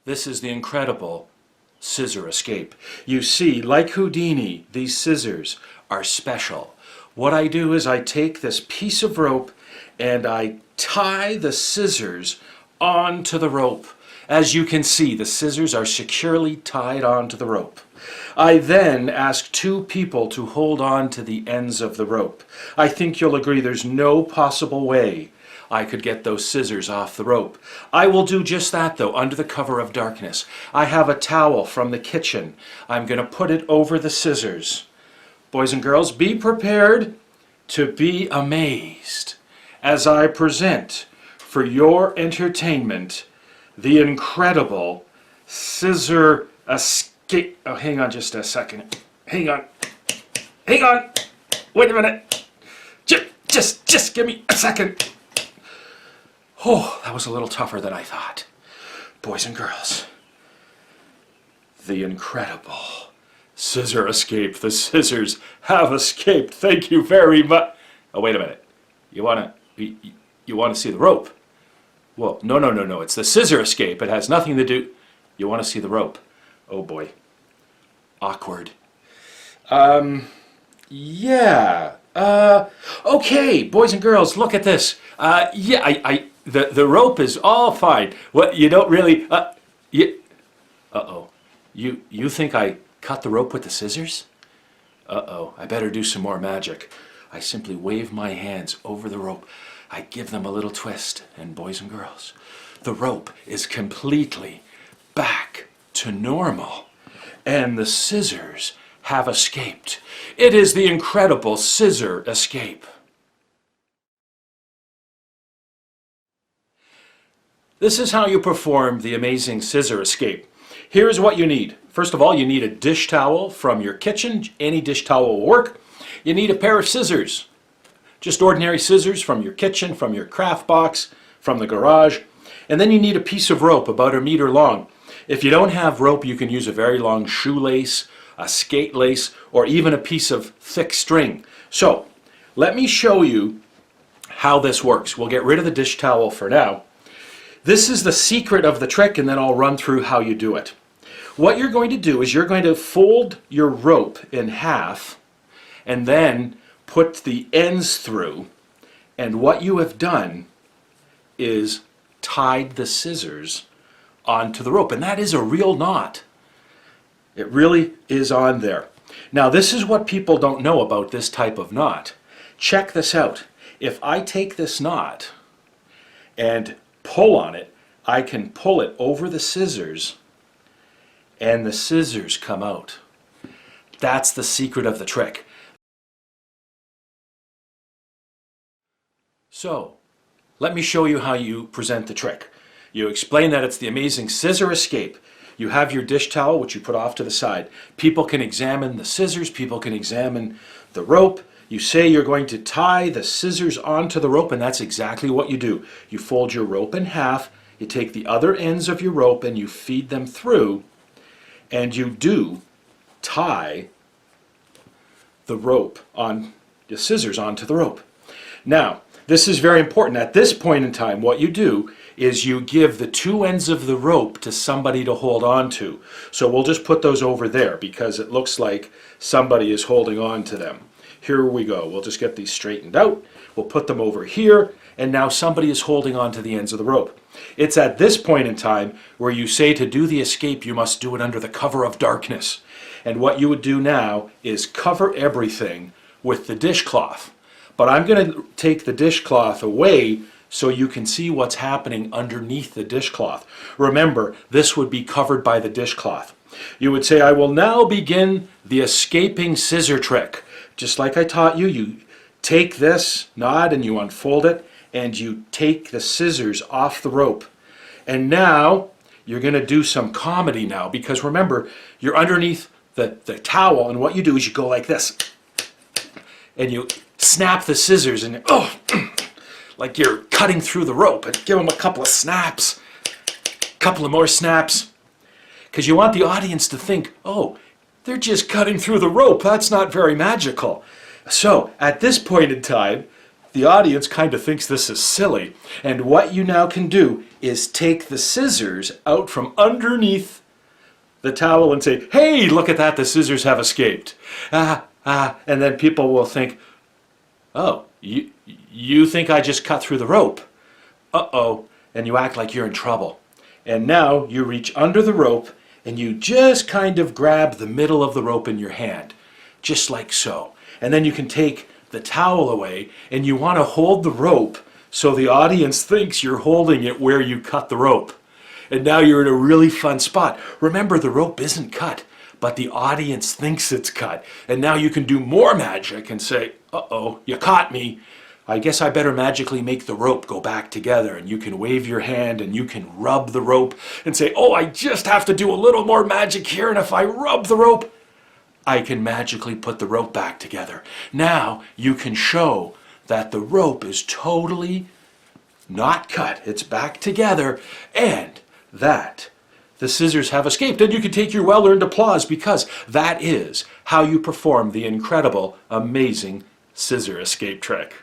This is the incredible scissor escape. You see, like Houdini, these scissors are special. What I do is I take this piece of rope and I tie the scissors onto the rope. As you can see, the scissors are securely tied onto the rope. I then ask two people to hold on to the ends of the rope. I think you'll agree there's no possible way I could get those scissors off the rope. I will do just that though, under the cover of darkness. I have a towel from the kitchen. I'm going to put it over the scissors. Boys and girls, be prepared to be amazed as I present for your entertainment the incredible scissor escape. Oh, hang on just a second. Hang on. Hang on. Wait a minute. Just give me a second. Oh, that was a little tougher than I thought. Boys and girls, the incredible scissor escape. The scissors have escaped. Thank you very much. Oh, wait a minute. You want to see the rope? Well, no. It's the scissor escape. It has nothing to do. You want to see the rope? Oh boy. Awkward. Yeah. Okay, boys and girls, look at this. Yeah, the rope is all fine. What, you don't really, uh-oh. You think I cut the rope with the scissors? Uh-oh, I better do some more magic. I simply wave my hands over the rope. I give them a little twist, and boys and girls, the rope is completely back to normal, and the scissors have escaped. It is the incredible scissor escape. This is how you perform the amazing scissor escape. Here's what you need. First of all, you need a dish towel from your kitchen. Any dish towel will work. You need a pair of scissors. Just ordinary scissors from your kitchen, from your craft box, from the garage. And then you need a piece of rope about 1 meter long. If you don't have rope, you can use a very long shoelace, a skate lace, or even a piece of thick string. So, let me show you how this works. We'll get rid of the dish towel for now. This is the secret of the trick, and then I'll run through how you do it. What you're going to do is you're going to fold your rope in half and then put the ends through, and what you have done is tied the scissors onto the rope, and that is a real knot. It really is on there. Now, this is what people don't know about this type of knot. Check this out. If I take this knot and pull on it, I can pull it over the scissors and the scissors come out. That's the secret of the trick. So, let me show you how you present the trick. You explain that it's the amazing scissor escape. You have your dish towel, which you put off to the side. People can examine the scissors, people can examine the rope. You say you're going to tie the scissors onto the rope, and that's exactly what you do. You fold your rope in half, you take the other ends of your rope and you feed them through, and you do tie the rope on the scissors onto the rope. Now, this is very important. At this point in time, what you do is you give the two ends of the rope to somebody to hold on to. So we'll just put those over there because it looks like somebody is holding on to them. Here we go. We'll just get these straightened out. We'll put them over here, and now somebody is holding on to the ends of the rope. It's at this point in time where you say to do the escape, you must do it under the cover of darkness. And what you would do now is cover everything with the dishcloth. But I'm going to take the dishcloth away so you can see what's happening underneath the dishcloth. Remember, this would be covered by the dishcloth. You would say, I will now begin the escaping scissor trick. Just like I taught you, you take this knot and you unfold it and you take the scissors off the rope. And now you're going to do some comedy now, because remember, you're underneath the towel, and what you do is you go like this and you snap the scissors and like you're cutting through the rope, and give them a couple of snaps, a couple of more snaps, because you want the audience to think, oh, they're just cutting through the rope. That's not very magical. So, at this point in time, the audience kind of thinks this is silly. And what you now can do is take the scissors out from underneath the towel and say, hey, look at that, the scissors have escaped. And then people will think, oh, you think I just cut through the rope? Uh-oh. And you act like you're in trouble. And now you reach under the rope and you just kind of grab the middle of the rope in your hand, just like so. And then you can take the towel away and you want to hold the rope so the audience thinks you're holding it where you cut the rope. And now you're in a really fun spot. Remember, the rope isn't cut, but the audience thinks it's cut. And now you can do more magic and say, uh-oh, you caught me. I guess I better magically make the rope go back together. And you can wave your hand and you can rub the rope and say, oh, I just have to do a little more magic here. And if I rub the rope, I can magically put the rope back together. Now you can show that the rope is totally not cut. It's back together, and that the scissors have escaped. And you can take your well-earned applause, because that is how you perform the incredible, amazing scissor escape trick.